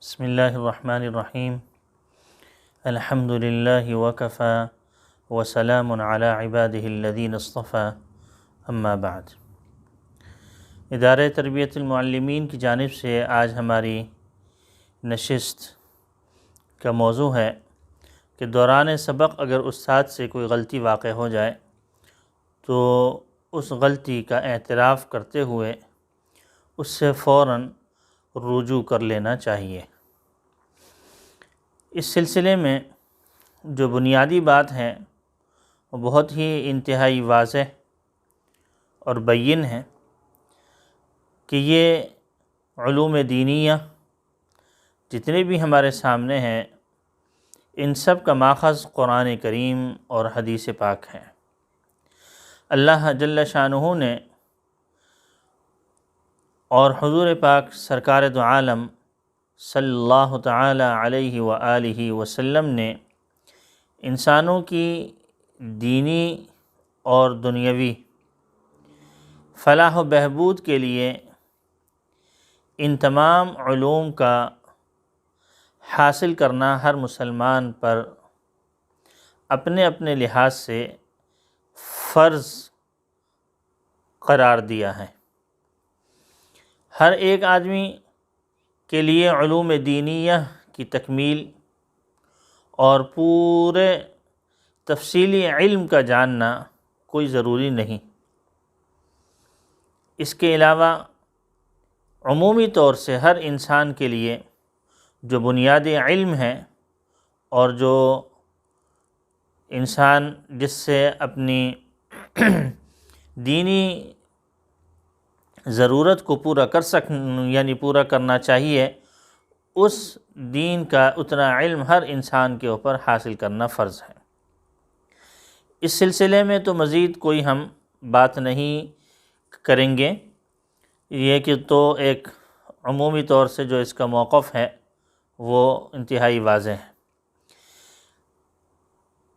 بسم اللہ الرحمن الرحیم الحمد للہ وکفی وسلام علی عبادہ الذین اصطفی اما بعد۔ ادارہ تربیت المعلمین کی جانب سے آج ہماری نشست کا موضوع ہے کہ دوران سبق اگر استاد سے کوئی غلطی واقع ہو جائے تو اس غلطی کا اعتراف کرتے ہوئے اس سے فوراً رجوع کر لینا چاہیے۔ اس سلسلے میں جو بنیادی بات ہے وہ بہت ہی انتہائی واضح اور بین ہے کہ یہ علوم دینیہ جتنے بھی ہمارے سامنے ہیں ان سب کا ماخذ قرآن کریم اور حدیث پاک ہے۔ اللہ جل شانہ نے اور حضور پاک سرکار دو عالم صلی اللہ تعالی علیہ وآلہ وسلم نے انسانوں کی دینی اور دنیاوی فلاح و بہبود کے لیے ان تمام علوم کا حاصل کرنا ہر مسلمان پر اپنے اپنے لحاظ سے فرض قرار دیا ہے۔ ہر ایک آدمی کے لیے علوم دینیہ کی تکمیل اور پورے تفصیلی علم کا جاننا کوئی ضروری نہیں۔ اس کے علاوہ عمومی طور سے ہر انسان کے لیے جو بنیادی علم ہے اور جو انسان جس سے اپنی دینی ضرورت کو پورا پورا کرنا چاہیے، اس دین کا اتنا علم ہر انسان کے اوپر حاصل کرنا فرض ہے۔ اس سلسلے میں تو مزید کوئی ہم بات نہیں کریں گے، یہ کہ تو ایک عمومی طور سے جو اس کا موقف ہے وہ انتہائی واضح ہے،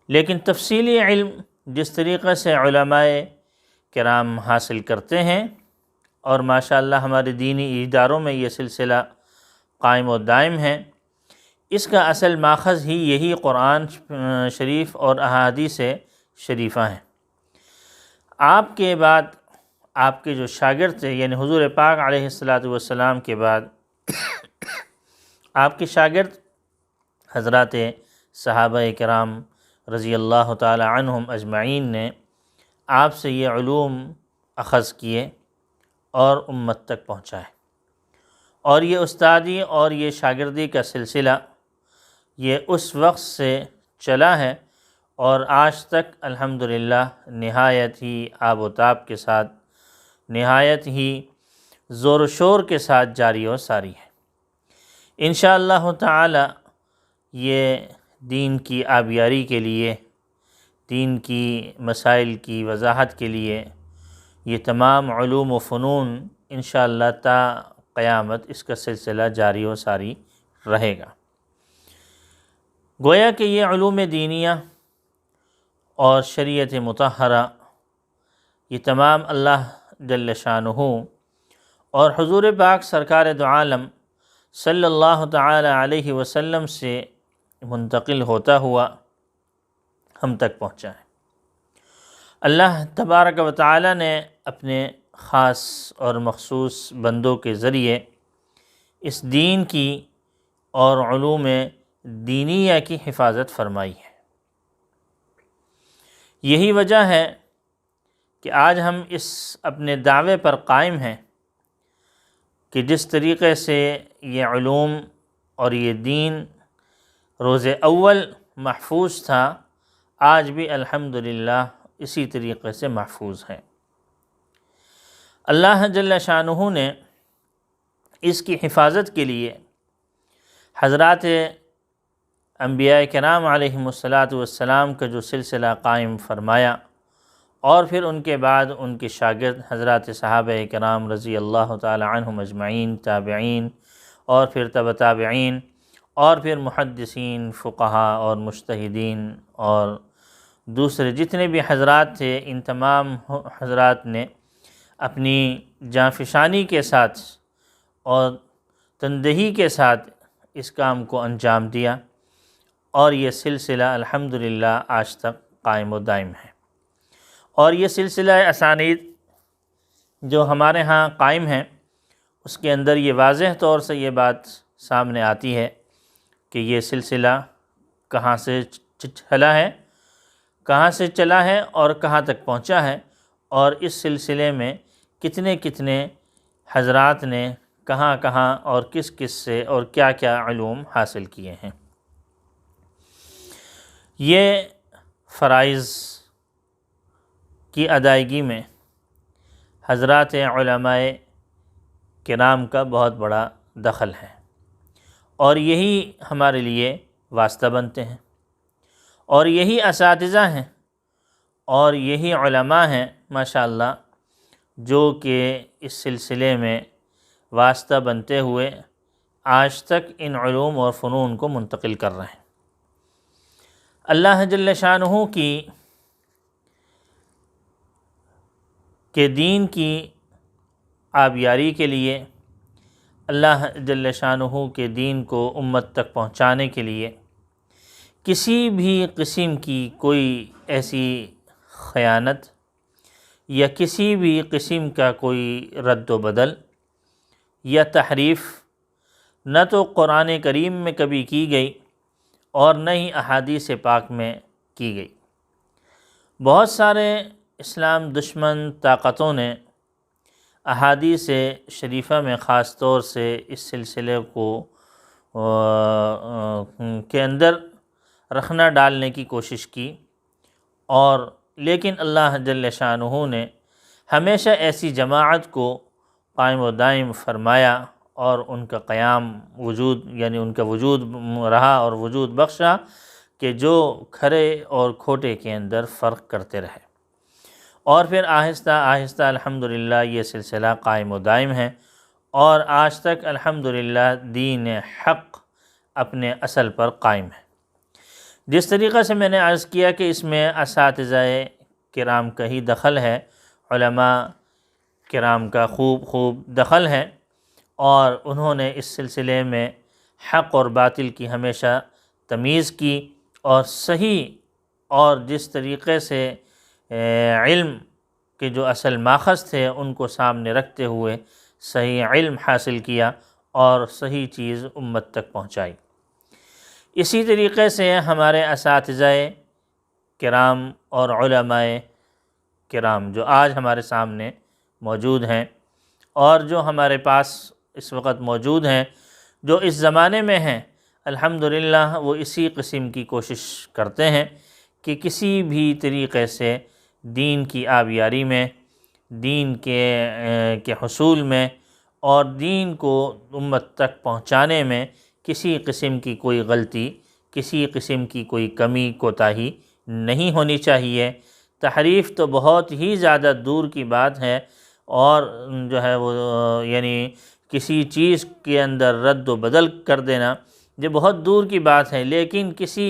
لیکن تفصیلی علم جس طریقے سے علماء کرام حاصل کرتے ہیں اور ماشاءاللہ ہمارے دینی اداروں میں یہ سلسلہ قائم و دائم ہے، اس کا اصل ماخذ ہی یہی قرآن شریف اور احادیث شریفہ ہیں۔ آپ کے بعد آپ کے جو شاگرد تھے یعنی حضور پاک علیہ السلام کے بعد آپ کے شاگرد حضرات صحابہ کرام رضی اللہ تعالی عنہم اجمعین نے آپ سے یہ علوم اخذ کیے اور امت تک پہنچائے، اور یہ استادی اور یہ شاگردی کا سلسلہ یہ اس وقت سے چلا ہے اور آج تک الحمدللہ نہایت ہی آب و تاب کے ساتھ، نہایت ہی زور و شور کے ساتھ جاری و ساری ہے۔ انشاءاللہ تعالی یہ دین کی آبیاری کے لیے، دین کی مسائل کی وضاحت کے لیے یہ تمام علوم و فنون انشاءاللہ تا قیامت اس کا سلسلہ جاری و ساری رہے گا۔ گویا کہ یہ علوم دینیہ اور شریعت مطہرہ یہ تمام اللہ جل شانہ اور حضور پاک سرکار دو عالم صلی اللہ تعالی علیہ وسلم سے منتقل ہوتا ہوا ہم تک پہنچا ہے۔ اللہ تبارک و تعالی نے اپنے خاص اور مخصوص بندوں کے ذریعے اس دین کی اور علوم دینیہ کی حفاظت فرمائی ہے۔ یہی وجہ ہے کہ آج ہم اس اپنے دعوے پر قائم ہیں کہ جس طریقے سے یہ علوم اور یہ دین روز اول محفوظ تھا، آج بھی الحمدللہ اسی طریقے سے محفوظ ہے۔ اللہ جل شانہ نے اس کی حفاظت کے لیے حضرات انبیاء کرام علیہم السلام کا جو سلسلہ قائم فرمایا، اور پھر ان کے بعد ان کے شاگرد حضرات صحابہ کرام رضی اللہ تعالی عنہم اجمعین، تابعین اور پھر تبع تابعین اور پھر محدثین، فقہاء اور مجتہدین اور دوسرے جتنے بھی حضرات تھے، ان تمام حضرات نے اپنی جانفشانی کے ساتھ اور تندہی کے ساتھ اس کام کو انجام دیا، اور یہ سلسلہ الحمدللہ آج تک قائم و دائم ہے۔ اور یہ سلسلہ اسانید جو ہمارے ہاں قائم ہیں، اس کے اندر یہ واضح طور سے یہ بات سامنے آتی ہے کہ یہ سلسلہ کہاں سے چلا ہے اور کہاں تک پہنچا ہے، اور اس سلسلے میں کتنے کتنے حضرات نے کہاں کہاں اور کس کس سے اور کیا کیا علوم حاصل کیے ہیں۔ یہ فرائض کی ادائیگی میں حضرات علماء کرام کا بہت بڑا دخل ہے، اور یہی ہمارے لیے واسطہ بنتے ہیں، اور یہی اساتذہ ہیں اور یہی علماء ہیں ماشاءاللہ جو کہ اس سلسلے میں واسطہ بنتے ہوئے آج تک ان علوم اور فنون کو منتقل کر رہے ہیں۔ اللہ جل شانہ کے دین کی آبیاری کے لیے، اللہ جل شانہ کے دین کو امت تک پہنچانے کے لیے کسی بھی قسم کی کوئی ایسی خیانت یا کسی بھی قسم کا کوئی رد و بدل یا تحریف نہ تو قرآن کریم میں کبھی کی گئی اور نہ ہی احادیث پاک میں کی گئی۔ بہت سارے اسلام دشمن طاقتوں نے احادیث شریفہ میں خاص طور سے اس سلسلے کو کے اندر رخنہ ڈالنے کی کوشش کی، اور لیکن اللہ جل شانہ نے ہمیشہ ایسی جماعت کو قائم و دائم فرمایا اور ان کا قیام ان کا وجود رہا اور وجود بخشا کہ جو کھرے اور کھوٹے کے اندر فرق کرتے رہے، اور پھر آہستہ آہستہ الحمدللہ یہ سلسلہ قائم و دائم ہے، اور آج تک الحمدللہ دین حق اپنے اصل پر قائم ہے۔ جس طریقے سے میں نے عرض کیا کہ اس میں اساتذہ کرام کا ہی دخل ہے، علماء کرام کا خوب دخل ہے، اور انہوں نے اس سلسلے میں حق اور باطل کی ہمیشہ تمیز کی، اور صحیح اور جس طریقے سے علم کے جو اصل ماخذ تھے ان کو سامنے رکھتے ہوئے صحیح علم حاصل کیا اور صحیح چیز امت تک پہنچائی۔ اسی طریقے سے ہمارے اساتذہ کرام اور علماء کرام جو آج ہمارے سامنے موجود ہیں اور جو ہمارے پاس اس وقت موجود ہیں، جو اس زمانے میں ہیں، الحمدللہ وہ اسی قسم کی کوشش کرتے ہیں کہ کسی بھی طریقے سے دین کی آبیاری میں، دین کے حصول میں اور دین کو امت تک پہنچانے میں کسی قسم کی کوئی غلطی، کسی قسم کی کوئی کمی کوتاہی نہیں ہونی چاہیے۔ تحریف تو بہت ہی زیادہ دور کی بات ہے، اور جو ہے وہ یعنی کسی چیز کے اندر رد و بدل کر دینا یہ بہت دور کی بات ہے، لیکن کسی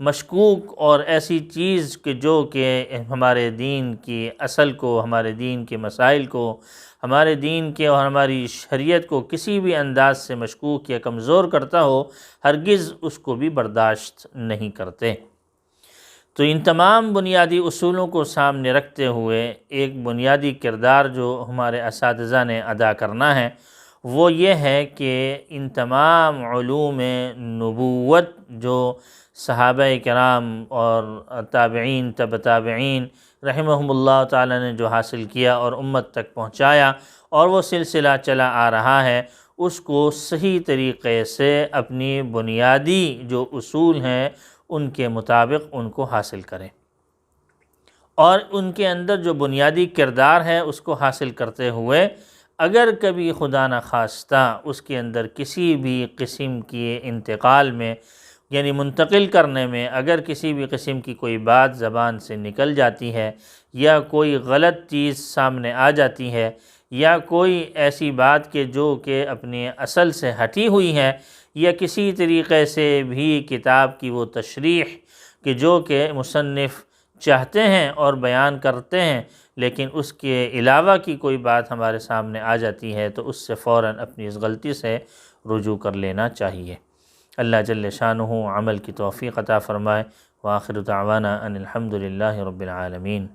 مشکوک اور ایسی چیز کہ جو کہ ہمارے دین کی اصل کو، ہمارے دین کے مسائل کو، ہمارے دین کے اور ہماری شریعت کو کسی بھی انداز سے مشکوک یا کمزور کرتا ہو، ہرگز اس کو بھی برداشت نہیں کرتے۔ تو ان تمام بنیادی اصولوں کو سامنے رکھتے ہوئے ایک بنیادی کردار جو ہمارے اساتذہ نے ادا کرنا ہے وہ یہ ہے کہ ان تمام علوم نبوت جو صحابہ کرام اور تابعین تبع تابعین رحمہم اللہ تعالی نے جو حاصل کیا اور امت تک پہنچایا اور وہ سلسلہ چلا آ رہا ہے، اس کو صحیح طریقے سے اپنی بنیادی جو اصول ہیں ان کے مطابق ان کو حاصل کریں، اور ان کے اندر جو بنیادی کردار ہے اس کو حاصل کرتے ہوئے اگر کبھی خدا نخواستہ اس کے اندر کسی بھی قسم کی انتقال میں یعنی منتقل کرنے میں اگر کسی بھی قسم کی کوئی بات زبان سے نکل جاتی ہے یا کوئی غلط چیز سامنے آ جاتی ہے یا کوئی ایسی بات کہ جو کہ اپنے اصل سے ہٹی ہوئی ہے یا کسی طریقے سے بھی کتاب کی وہ تشریح کہ جو کہ مصنف چاہتے ہیں اور بیان کرتے ہیں لیکن اس کے علاوہ کی کوئی بات ہمارے سامنے آ جاتی ہے تو اس سے فوراً اپنی اس غلطی سے رجوع کر لینا چاہیے۔ اللہ جل شانہ عمل کی توفیق عطا فرمائے۔ وآخر دعوانا ان الحمد للہ رب العالمین۔